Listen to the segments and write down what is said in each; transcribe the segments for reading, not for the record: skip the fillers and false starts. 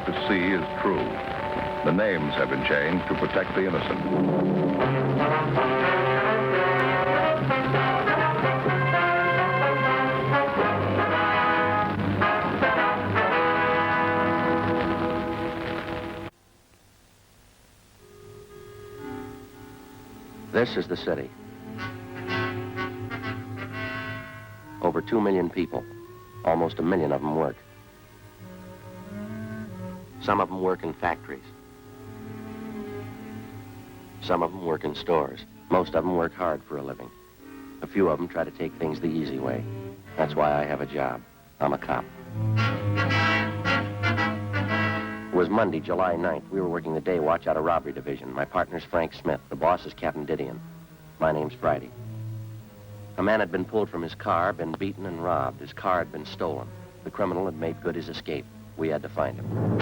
to see is true. The names have been changed to protect the innocent. This is the city. Over 2 million people. Almost 1 million of them work. Some of them work in factories. Some of them work in stores. Most of them work hard for a living. A few of them try to take things the easy way. That's why I have a job. I'm a cop. It was Monday, July 9th. We were working the day watch out of robbery division. My partner's Frank Smith. The boss is Captain Didion. My name's Friday. A man had been pulled from his car, been beaten and robbed. His car had been stolen. The criminal had made good his escape. We had to find him.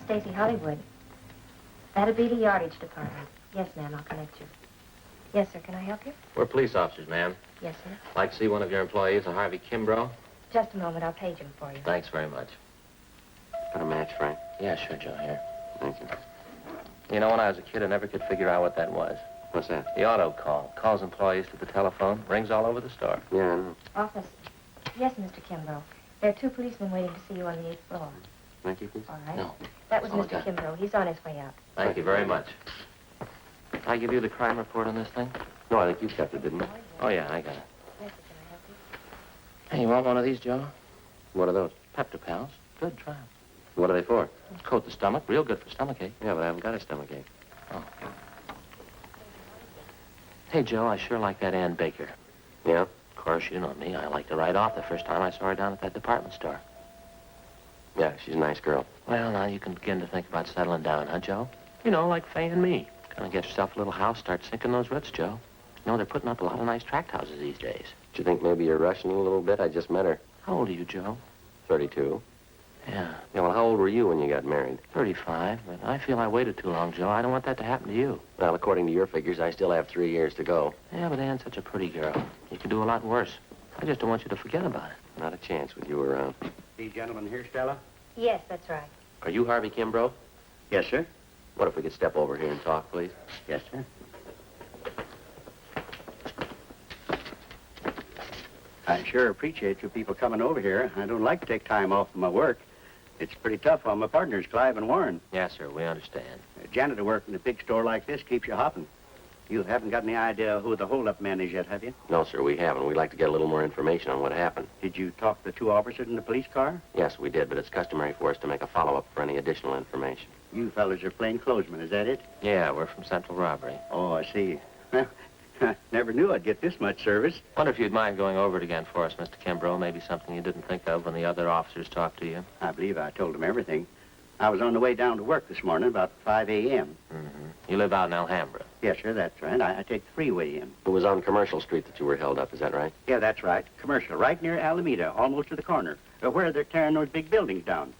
Stacy Hollywood. That'll be the yardage department. Yes, ma'am, I'll connect you. Yes, sir, can I help you? We're police officers, ma'am. Yes, sir. Like to see one of your employees, a Harvey Kimbrough. Just a moment, I'll page him for you. Thanks very much. Got a match, Frank? Yeah, sure, Joe, here. Thank you. You know, when I was a kid, I never could figure out what that was. What's that? The auto call. Calls employees to the telephone, rings all over the store. Yeah, I know. Office. Yes, Mr. Kimbrough. There are 2 policemen waiting to see you on the 8th floor. Thank you, please. All right. No. That was Oh, Mr. God. Kimbrough. He's on his way out. Thank you very much. I give you the crime report on this thing? No, I think you kept it, didn't you? Oh, yeah, I got it. Yes, sir, can I help you? Hey, you want one of these, Joe? What are those? Pepto-Pals. Good, try 'em. What are they for? Coat the stomach. Real good for stomachache. Yeah, but I haven't got a stomachache. Oh. Hey, Joe, I sure like that Ann Baker. Yeah? Of course, you know me. I liked her right off the first time I saw her down at that department store. Yeah, she's a nice girl. Well, now you can begin to think about settling down, huh, Joe? You know, like Fay and me. Gonna get yourself a little house, start sinking those roots, Joe. You know, they're putting up a lot of nice tract houses these days. Do you think maybe you're rushing a little bit? I just met her. How old are you, Joe? 32. Yeah, Yeah, well, how old were you when you got married? 35. But I feel I waited too long, Joe. I don't want that to happen to you. Well, according to your figures, I still have 3 years to go. Yeah, but Ann's such a pretty girl. You could do a lot worse. I just don't want you to forget about it. Not a chance with you around. These gentlemen here, Stella? Yes, that's right. Are you Harvey Kimbrough? Yes, sir. What if we could step over here and talk, please? Yes, sir. I sure appreciate you people coming over here. I don't like to take time off from my work. It's pretty tough on my partners, Clive and Warren. Yes, sir, we understand. Janitor work in a big store like this keeps you hopping. You haven't got any idea who the hold-up man is yet, have you? No, sir, we haven't. We'd like to get a little more information on what happened. Did you talk to the 2 officers in the police car? Yes, we did, but it's customary for us to make a follow-up for any additional information. You fellas are plainclothesmen, is that it? Yeah, we're from Central Robbery. Oh, I see. I never knew I'd get this much service. Wonder if you'd mind going over it again for us, Mr. Kimbrough. Maybe something you didn't think of when the other officers talked to you. I believe I told them everything. I was on the way down to work this morning about 5 a.m. Mm-hmm. You live out in Alhambra. Yes, sir, that's right. I take the freeway in. It was on Commercial Street that you were held up, is that right? Yeah, that's right. Commercial, right near Alameda, almost to the corner, where they're tearing those big buildings down.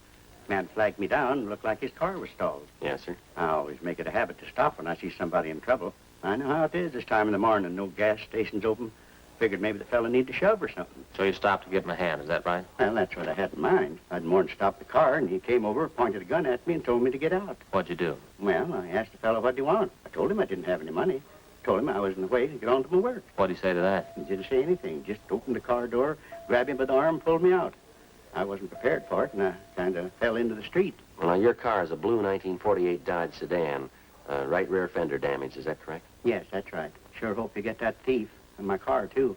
Man flagged me down, looked like his car was stalled. Yes, sir. I always make it a habit to stop when I see somebody in trouble. I know how it is this time in the morning, no gas stations open. Figured maybe the fella need to shove or something. So you stopped to give him a hand, is that right? Well, that's what I had in mind. I'd more than stopped the car, and he came over, pointed a gun at me, and told me to get out. What'd you do? Well, I asked the fellow what he wanted. I told him I didn't have any money. Told him I was in the way to get on to my work. What'd he say to that? He didn't say anything. Just opened the car door, grabbed him by the arm, pulled me out. I wasn't prepared for it, and I kind of fell into the street. Well, now, your car is a blue 1948 Dodge sedan. Right rear fender damage, is that correct? Yes, that's right. Sure hope you get that thief in my car, too.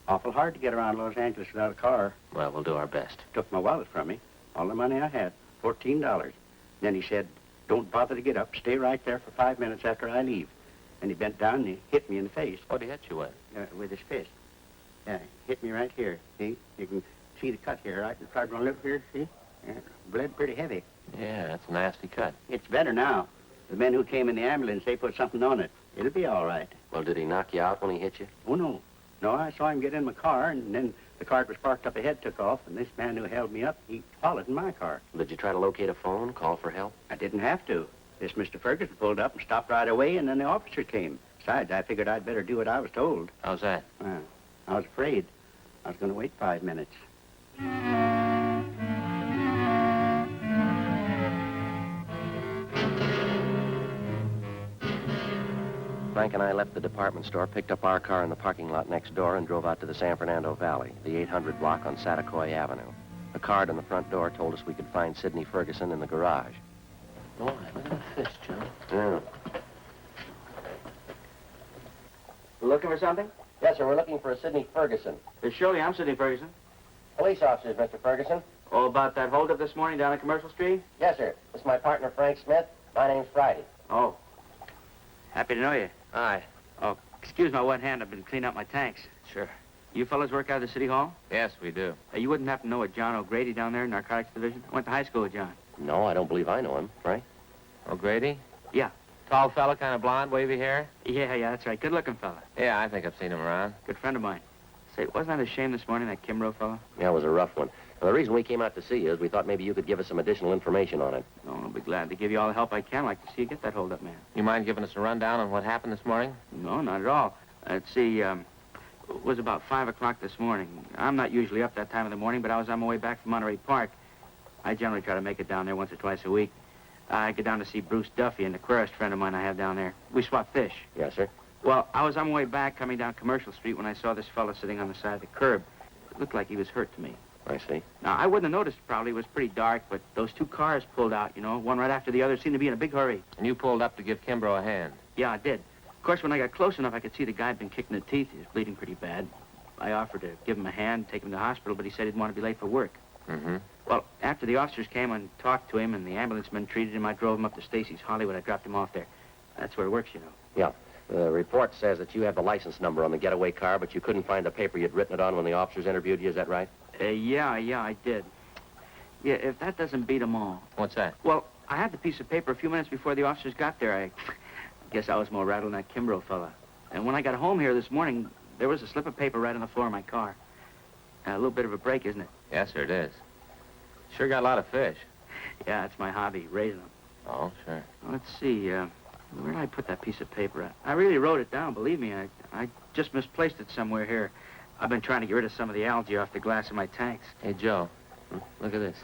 Awful hard to get around Los Angeles without a car. Well, we'll do our best. Took my wallet from me, all the money I had, $14. Then he said, don't bother to get up. Stay right there for 5 minutes after I leave. And he bent down and he hit me in the face. What'd he hit you with? With his fist. Yeah, hit me right here, see? You can see the cut here, right in front of my lip here, see? Yeah, bled pretty heavy. Yeah, that's a nasty cut. It's better now. The men who came in the ambulance, they put something on it. It'll be all right. Well, did he knock you out when he hit you? Oh, no. No, I saw him get in my car, and then the car was parked up ahead, took off, and this man who held me up, he followed in my car. Did you try to locate a phone, call for help? I didn't have to. This Mr. Ferguson pulled up and stopped right away, and then the officer came. Besides, I figured I'd better do what I was told. How's that? I was afraid. I was going to wait 5 minutes. Frank and I left the department store, picked up our car in the parking lot next door, and drove out to the San Fernando Valley, the 800 block on Satacoy Avenue. A card on the front door told us we could find Sidney Ferguson in the garage. Boy, look at the fish, Joe. Yeah. Looking for something? Yes, sir, we're looking for a Sidney Ferguson. Surely, I'm Sidney Ferguson. Police officers, Mr. Ferguson. Oh, about that holdup this morning down on Commercial Street? Yes, sir. This is my partner, Frank Smith. My name's Friday. Oh. Happy to know you. Aye. Oh, excuse my wet hand. I've been cleaning up my tanks. Sure. You fellas work out of the city hall? Yes, we do. You wouldn't happen to know a John O'Grady down there in Narcotics Division? I went to high school with John. No, I don't believe I know him. Frank? O'Grady? Yeah. Tall fella, kind of blonde, wavy hair? Yeah, that's right. Good-looking fella. Yeah, I think I've seen him around. Good friend of mine. Say, wasn't that a shame this morning, that Kimbrough fella? Yeah, it was a rough one. Well, the reason we came out to see you is we thought maybe you could give us some additional information on it. Oh, I'll be glad to give you all the help I can. I'd like to see you get that holdup man. You mind giving us a rundown on what happened this morning? No, not at all. Let's see, it was about 5 o'clock this morning. I'm not usually up that time of the morning, but I was on my way back from Monterey Park. I generally try to make it down there once or twice a week. I get down to see Bruce Duffy, an aquarist friend of mine I have down there. We swap fish. Yes, sir. Well, I was on my way back coming down Commercial Street when I saw this fella sitting on the side of the curb. It looked like he was hurt to me. I see. Now, I wouldn't have noticed probably. It was pretty dark, but those two cars pulled out, you know, one right after the other, seemed to be in a big hurry. And you pulled up to give Kimbrough a hand. Yeah, I did. Of course, when I got close enough, I could see the guy had been kicked in the teeth. He was bleeding pretty bad. I offered to give him a hand, take him to the hospital, but he said he didn't want to be late for work. Mm-hmm. Well, after the officers came and talked to him and the ambulance men treated him, I drove him up to Stacy's Hollywood. I dropped him off there. That's where it works, you know. Yeah. The report says that you have the license number on the getaway car, but you couldn't find the paper you'd written it on when the officers interviewed you. Is that right? Yeah, I did. Yeah, if that doesn't beat them all. What's that? Well, I had the piece of paper a few minutes before the officers got there. I guess I was more rattled than that Kimbrough fella. And when I got home here this morning, there was a slip of paper right on the floor of my car. A little bit of a break, isn't it? Yes, sir, it is. Sure got a lot of fish. Yeah, it's my hobby, raising them. Oh, sure. Well, let's see, where did I put that piece of paper at? I really wrote it down, believe me. I just misplaced it somewhere here. I've been trying to get rid of some of the algae off the glass in my tanks. Hey, Joe, look at this.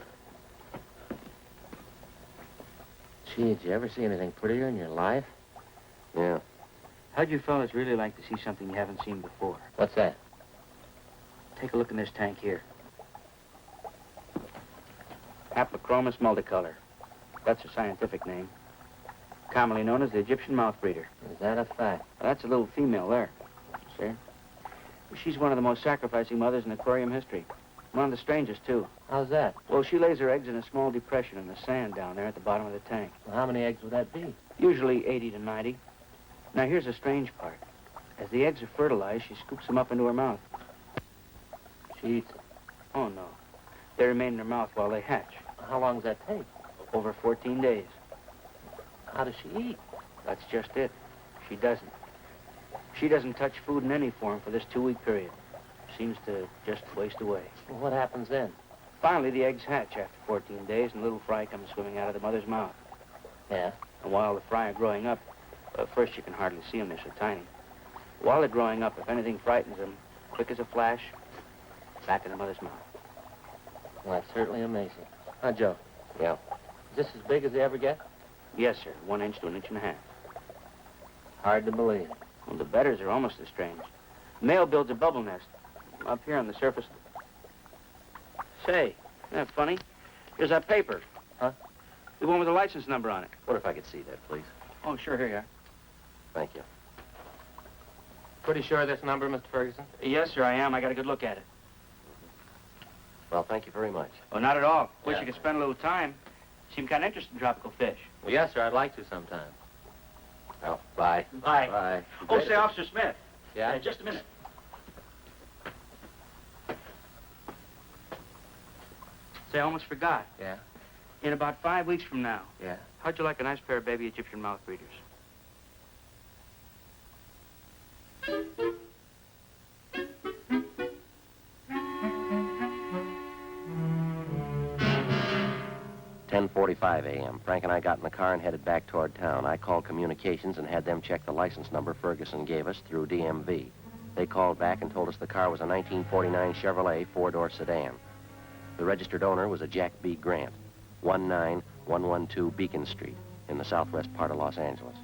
Gee, did you ever see anything prettier in your life? Yeah. How'd you fellas really like to see something you haven't seen before? What's that? Take a look in this tank here. Haplochromis multicolor. That's her scientific name. Commonly known as the Egyptian mouth breeder. Is that a fact? That's a little female there. See? She's one of the most sacrificing mothers in aquarium history. One of the strangest, too. How's that? Well, she lays her eggs in a small depression in the sand down there at the bottom of the tank. Well, how many eggs would that be? Usually 80 to 90. Now, here's the strange part. As the eggs are fertilized, she scoops them up into her mouth. She eats them. Oh, no. They remain in her mouth while they hatch. How long does that take? Over 14 days. How does she eat? That's just it. She doesn't. She doesn't touch food in any form for this 2-week period. Seems to just waste away. Well, what happens then? Finally, the eggs hatch after 14 days, and little fry comes swimming out of the mother's mouth. Yeah? And while the fry are growing up, first you can hardly see them, they're so tiny. While they're growing up, if anything frightens them, quick as a flash, back in the mother's mouth. Well, that's certainly amazing. Huh, Joe? Yeah. Is this as big as they ever get? Yes, sir. 1 inch to 1.5 inches. Hard to believe. Well, the betters are almost as strange. The male builds a bubble nest up here on the surface. Say, isn't that funny? Here's that paper. Huh? The one with the license number on it. What if I could see that, please? Oh, sure, here you are. Thank you. Pretty sure of this number, Mr. Ferguson? Yes, sir, I am. I got a good look at it. Well, thank you very much. Oh, not at all. Wish Yeah. you could spend a little time. Seem kind of interested in tropical fish. Well, yes, sir, I'd like to sometime. Well, bye. Bye. Bye. Oh, say, Officer Smith. Yeah? Just a minute. Say, I almost forgot. Yeah? In about 5 weeks from now, Yeah? how'd you like a nice pair of baby Egyptian mouth breeders? "10:45 a.m. Frank and I got in the car and headed back toward town. I called communications and had them check the license number Ferguson gave us through DMV. They called back and told us the car was a 1949 Chevrolet four-door sedan. The registered owner was a Jack B. Grant, 19112 Beacon Street in the southwest part of Los Angeles.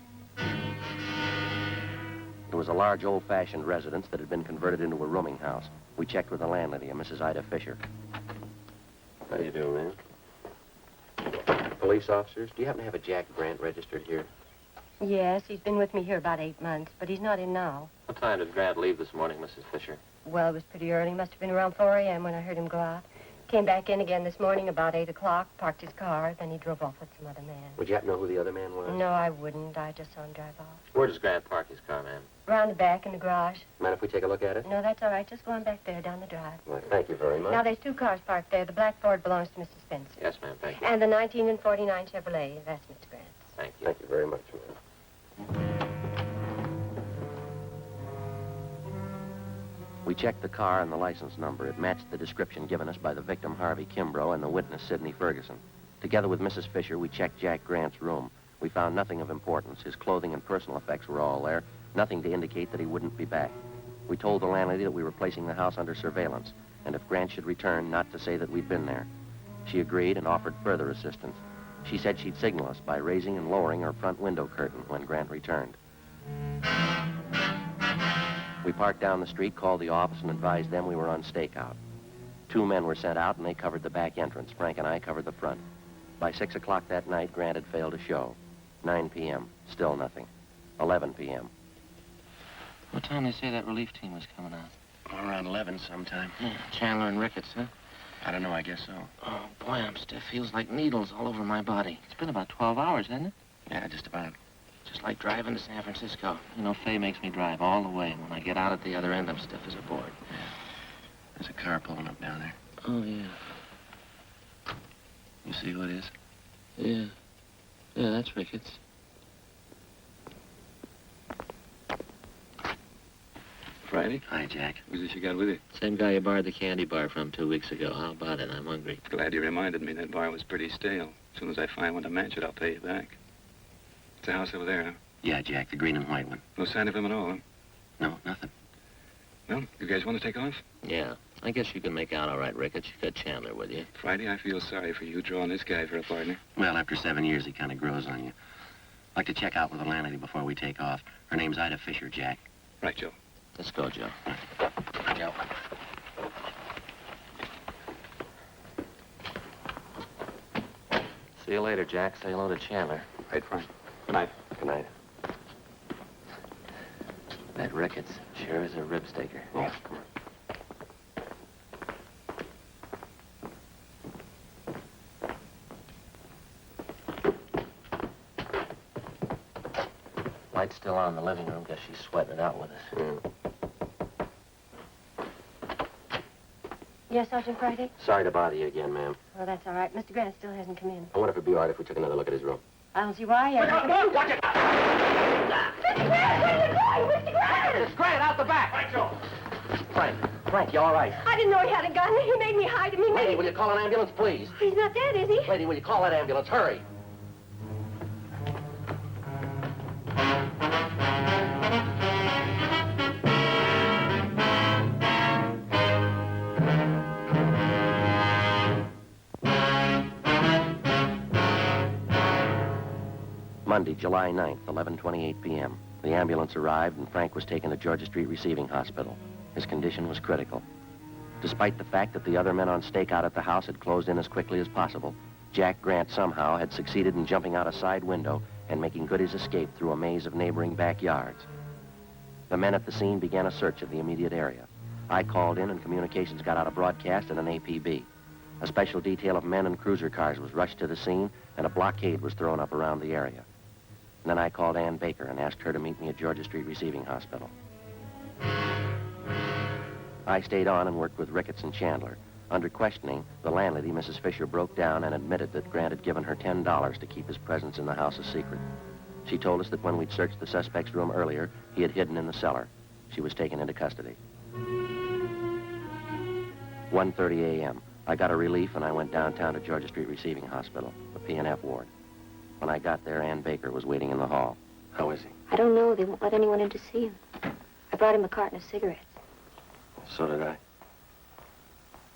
It was a large, old-fashioned residence that had been converted into a rooming house. We checked with the landlady, a Mrs. Ida Fisher. How do you do, man? Police officers, do you happen to have a Jack Grant registered here? Yes, he's been with me here about 8 months, but he's not in now. What time did Grant leave this morning, Mrs. Fisher? Well, it was pretty early. Must have been around 4 a.m. when I heard him go out. Came back in again this morning about 8 o'clock, parked his car, then he drove off with some other man. Would you happen to know who the other man was? No, I wouldn't. I just saw him drive off. Where does Grant park his car, ma'am? Around the back in the garage. Mind if we take a look at it? No, that's all right. Just go on back there down the drive. Well, thank you very much. Now, there's 2 cars parked there. The black Ford belongs to Mr. Spencer. Yes, ma'am, thank you. And the 1949 Chevrolet, that's Mr. Grant's. Thank you. Thank you very much, ma'am. We checked the car and the license number. It matched the description given us by the victim, Harvey Kimbrough, and the witness, Sidney Ferguson. Together with Mrs. Fisher, we checked Jack Grant's room. We found nothing of importance. His clothing and personal effects were all there, nothing to indicate that he wouldn't be back. We told the landlady that we were placing the house under surveillance, and if Grant should return, not to say that we'd been there. She agreed and offered further assistance. She said she'd signal us by raising and lowering her front window curtain when Grant returned. We parked down the street, called the office, and advised them we were on stakeout. 2 men were sent out, and they covered the back entrance. Frank and I covered the front. By 6 o'clock that night, Grant had failed to show. 9 p.m., still nothing. 11 p.m. What time they say that relief team was coming out? Around 11 sometime. Yeah, Chandler and Ricketts, huh? I don't know, I guess so. Oh, boy, I'm stiff. Feels like needles all over my body. It's been about 12 hours, hasn't it? Yeah, just about. Just like driving to San Francisco. You know, Fay makes me drive all the way. When I get out at the other end, I'm stiff as a board. There's a car pulling up down there. Oh, yeah. You see who it is? Yeah. Yeah, that's Ricketts. Friday? Hi, Jack. Who's this you got with you? Same guy you borrowed the candy bar from 2 weeks ago. How about it? I'm hungry. Glad you reminded me. That bar was pretty stale. As soon as I find one to match it, I'll pay you back. It's a house over there, huh? Yeah, Jack, the green and white one. No sign of him at all, huh? No, nothing. Well, you guys want to take off? Yeah. I guess you can make out all right, Ricketts. You got Chandler with you. Friday, I feel sorry for you drawing this guy for a partner. Well, after 7 years, he kind of grows on you. I'd like to check out with the landlady before we take off. Her name's Ida Fisher, Jack. Right, Joe. Let's go, Joe. Joe. See you later, Jack. Say hello to Chandler. Right, Frank. Good night. Good night. That Ricketts sure is a rib staker. Yeah. Light's still on in the living room. Guess she's sweating it out with us. Yes, Sergeant Friday? Sorry to bother you again, ma'am. Oh, that's all right. Mr. Grant still hasn't come in. I wonder if it'd be all right if we took another look at his room. I don't see why. Watch it! Mr. Grant, where are you going? Mr. Grant! It's Grant, out the back! Right, Joe. Frank, you all right? I didn't know he had a gun. He made me hide him. He made Lady, me... will you call an ambulance, please? He's not dead, is he? Lady, will you call that ambulance? Hurry! Monday, July 9th, 11:28 p.m. The ambulance arrived and Frank was taken to Georgia Street Receiving Hospital. His condition was critical. Despite the fact that the other men on stakeout at the house had closed in as quickly as possible, Jack Grant somehow had succeeded in jumping out a side window and making good his escape through a maze of neighboring backyards. The men at the scene began a search of the immediate area. I called in and communications got out a broadcast and an APB. A special detail of men and cruiser cars was rushed to the scene and a blockade was thrown up around the area. And then I called Ann Baker and asked her to meet me at Georgia Street Receiving Hospital. I stayed on and worked with Ricketts and Chandler. Under questioning, the landlady, Mrs. Fisher, broke down and admitted that Grant had given her $10 to keep his presence in the house a secret. She told us that when we'd searched the suspect's room earlier, he had hidden in the cellar. She was taken into custody. 1:30 a.m. I got a relief and I went downtown to Georgia Street Receiving Hospital, the P&F ward. When I got there, Ann Baker was waiting in the hall. How is he? I don't know. They won't let anyone in to see him. I brought him a carton of cigarettes. So did I.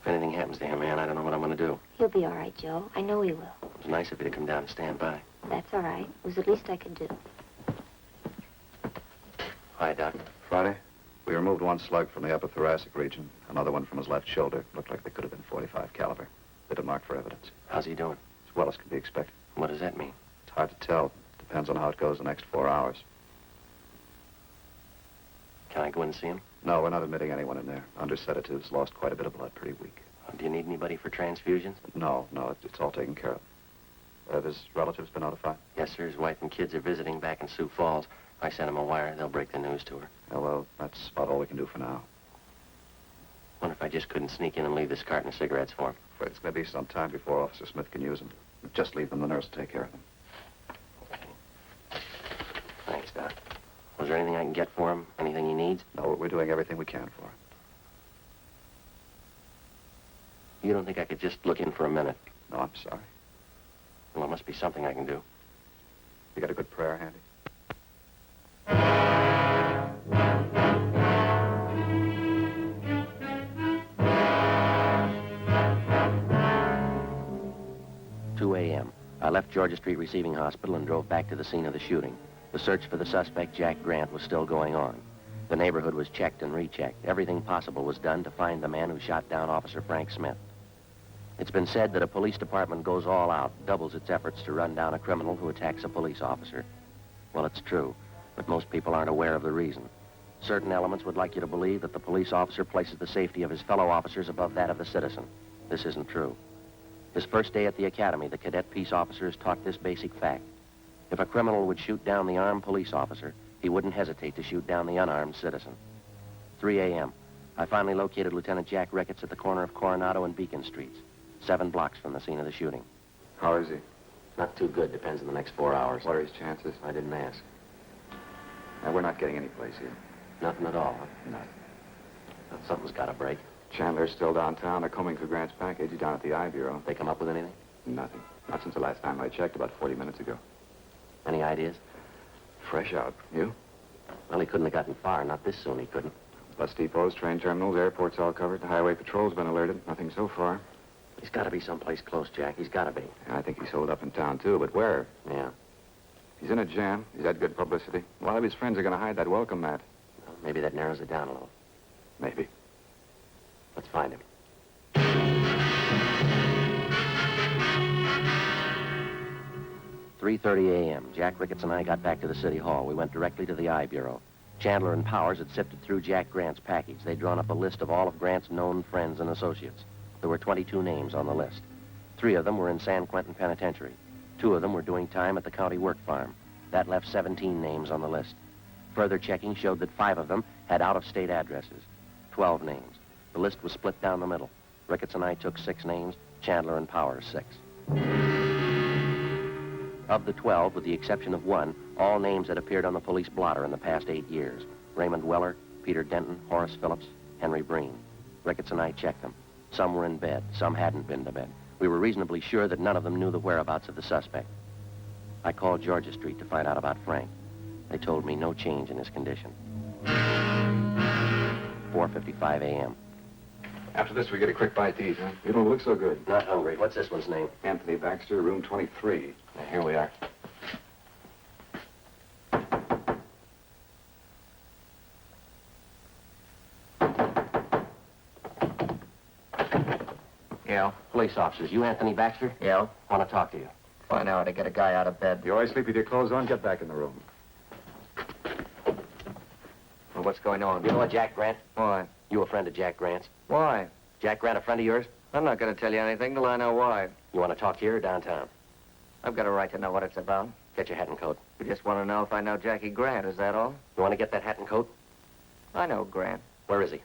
If anything happens to him, man, I don't know what I'm going to do. He'll be all right, Joe. I know he will. It was nice of you to come down and stand by. That's all right. It was the least I could do. Hi, Doc. Friday, we removed one slug from the upper thoracic region, another one from his left shoulder. Looked like they could have been .45 caliber. Bit of mark for evidence. How's he doing? As well as can be expected. What does that mean? It's hard to tell. Depends on how it goes the next 4 hours. Can I go in and see him? No, we're not admitting anyone in there. Under sedatives, lost quite a bit of blood, pretty weak. Do you need anybody for transfusions? No, it's all taken care of. Have his relatives been notified? Yes, sir. His wife and kids are visiting back in Sioux Falls. If I send them a wire, they'll break the news to her. Oh, well, that's about all we can do for now. Wonder if I just couldn't sneak in and leave this carton of cigarettes for him. Afraid it's going to be some time before Officer Smith can use them. Just leave them. The nurse will take care of them. Thanks, Doc. Was there anything I can get for him? Anything he needs? No, we're doing everything we can for him. You don't think I could just look in for a minute? No, I'm sorry. Well, there must be something I can do. You got a good prayer handy? I left Georgia Street Receiving Hospital and drove back to the scene of the shooting. The search for the suspect, Jack Grant, was still going on. The neighborhood was checked and rechecked. Everything possible was done to find the man who shot down Officer Frank Smith. It's been said that a police department goes all out, doubles its efforts to run down a criminal who attacks a police officer. Well, it's true, but most people aren't aware of the reason. Certain elements would like you to believe that the police officer places the safety of his fellow officers above that of the citizen. This isn't true. His first day at the academy, the cadet peace officers taught this basic fact. If a criminal would shoot down the armed police officer, he wouldn't hesitate to shoot down the unarmed citizen. 3 a.m. I finally located Lieutenant Jack Ricketts at the corner of Coronado and Beacon Streets, 7 blocks from the scene of the shooting. How is he? Not too good. Depends on the next 4 hours. What are his chances? I didn't ask. Now, we're not getting any place here. Nothing at all, huh? Nothing. Well, something's got to break. Chandler's still downtown. They're combing through Grant's package. He's down at the I Bureau. They come up with anything? Nothing. Not since the last time I checked, about 40 minutes ago. Any ideas? Fresh out. You? Well, he couldn't have gotten far. Not this soon, he couldn't. Bus depots, train terminals, airports all covered. The highway patrol's been alerted. Nothing so far. He's got to be someplace close, Jack. He's got to be. I think he's holed up in town, too, but where? Yeah. He's in a jam. He's had good publicity. A lot of his friends are going to hide that welcome mat. Well, maybe that narrows it down a little. Maybe. Let's find him. 3:30 a.m. Jack Ricketts and I got back to the city hall. We went directly to the I Bureau. Chandler and Powers had sifted through Jack Grant's package. They'd drawn up a list of all of Grant's known friends and associates. There were 22 names on the list. 3 of them were in San Quentin Penitentiary. 2 of them were doing time at the county work farm. That left 17 names on the list. Further checking showed that 5 of them had out-of-state addresses. 12 names. The list was split down the middle. Ricketts and I took 6 names, Chandler and Powers 6. Of the 12, with the exception of 1, all names had appeared on the police blotter in the past 8 years. Raymond Weller, Peter Denton, Horace Phillips, Henry Breen. Ricketts and I checked them. Some were in bed, some hadn't been to bed. We were reasonably sure that none of them knew the whereabouts of the suspect. I called Georgia Street to find out about Frank. They told me no change in his condition. 4:55 a.m. After this, we get a quick bite to eat, huh? You don't look so good. Not hungry. What's this one's name? Anthony Baxter, room 23. Now, here we are. Yeah? Police officers. You Anthony Baxter? Yeah? Want to talk to you. Find out how to get a guy out of bed. You always sleep with your clothes on? Get back in the room. Well, what's going on? You know a Jack Grant? Why? You a friend of Jack Grant's? Why? Jack Grant a friend of yours? I'm not going to tell you anything till I know why. You want to talk here or downtown? I've got a right to know what it's about. Get your hat and coat. You just want to know if I know Jackie Grant, is that all? You want to get that hat and coat? I know Grant. Where is he?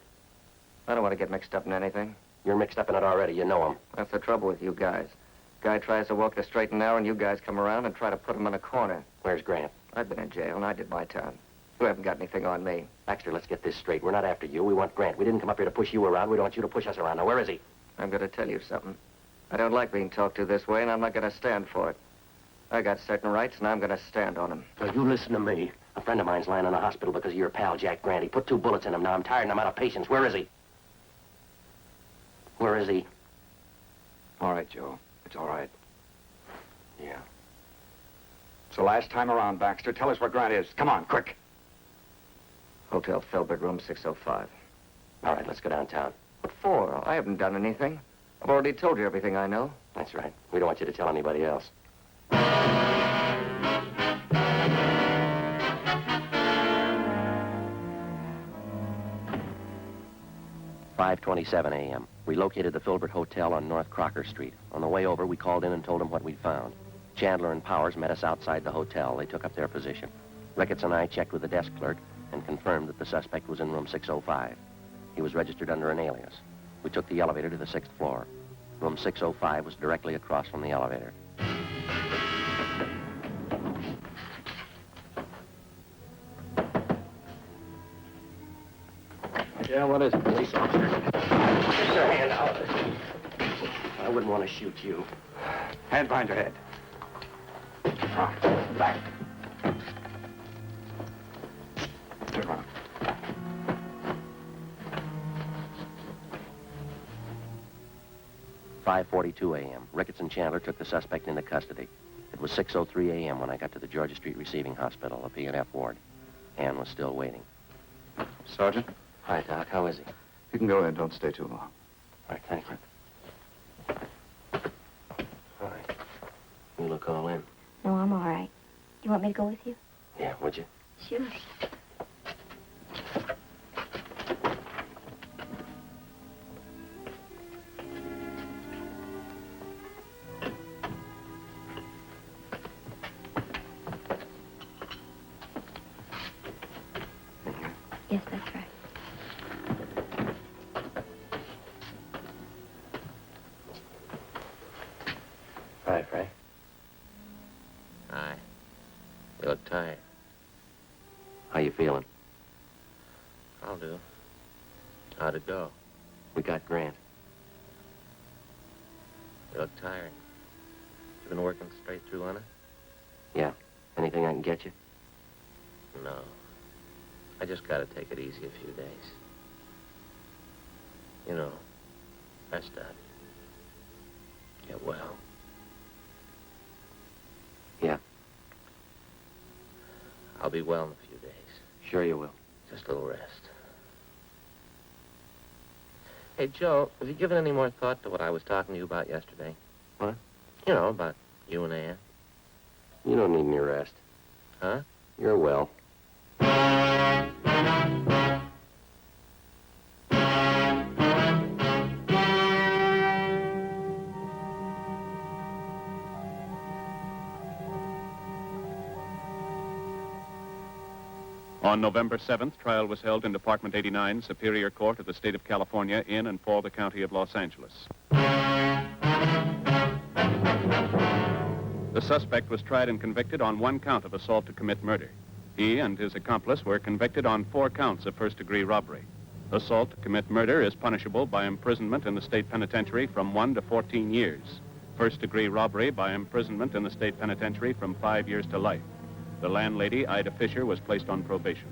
I don't want to get mixed up in anything. You're mixed up in it already. You know him. That's the trouble with you guys. Guy tries to walk the straight and narrow, and you guys come around and try to put him in a corner. Where's Grant? I've been in jail, and I did my time. You haven't got anything on me. Baxter, let's get this straight. We're not after you. We want Grant. We didn't come up here to push you around. We don't want you to push us around. Now, where is he? I'm going to tell you something. I don't like being talked to this way, and I'm not going to stand for it. I got certain rights, and I'm going to stand on them. Now, you listen to me. A friend of mine's lying in the hospital because of your pal, Jack Grant. He put 2 bullets in him. Now I'm tired and I'm out of patience. Where is he? Where is he? All right, Joe. It's all right. Yeah. It's the last time around, Baxter. Tell us where Grant is. Come on, quick. Hotel Felbert, room 605. All right, let's go downtown. What for? I haven't done anything. I've already told you everything I know. That's right. We don't want you to tell anybody else. 5:27 a.m. We located the Filbert Hotel on North Crocker Street. On the way over, we called in and told them what we'd found. Chandler and Powers met us outside the hotel. They took up their position. Ricketts and I checked with the desk clerk and confirmed that the suspect was in room 605. He was registered under an alias. We took the elevator to the 6th floor. Room 605 was directly across from the elevator. Yeah, what is it? Police officer. Get your hand out. I wouldn't want to shoot you. Hand behind your head. Back. Turn around. "5:42 a.m. Ricketts and Chandler took the suspect into custody. It was 6:03 a.m. when I got to the Georgia Street Receiving Hospital, a P&F ward. Ann was still waiting. Sergeant, Hi, Doc. How is he? you can go in. Don't stay too long. All right, thank you. All right. You look all in. No, I'm all right. You want me to go with you? Yeah, would you? Sure. Yes, that's right. Hi, Frank. Hi. You look tired. How you feeling? I'll do. How'd it go? We got Grant. You look tired. You been working straight through on it? Yeah. Anything I can get you? No. I just gotta take it easy a few days. You know, rest up. Get well. Yeah. I'll be well in a few days. Sure you will. Just a little rest. Hey, Joe, have you given any more thought to what I was talking to you about yesterday? What? You know, about you and Ann. You don't need any rest. Huh? You're well. On November 7th, trial was held in Department 89, Superior Court of the State of California, in and for the County of Los Angeles. The suspect was tried and convicted on 1 count of assault to commit murder. He and his accomplice were convicted on 4 counts of first-degree robbery. Assault to commit murder is punishable by imprisonment in the state penitentiary from 1 to 14 years. First-degree robbery by imprisonment in the state penitentiary from 5 years to life. The landlady, Ida Fisher, was placed on probation.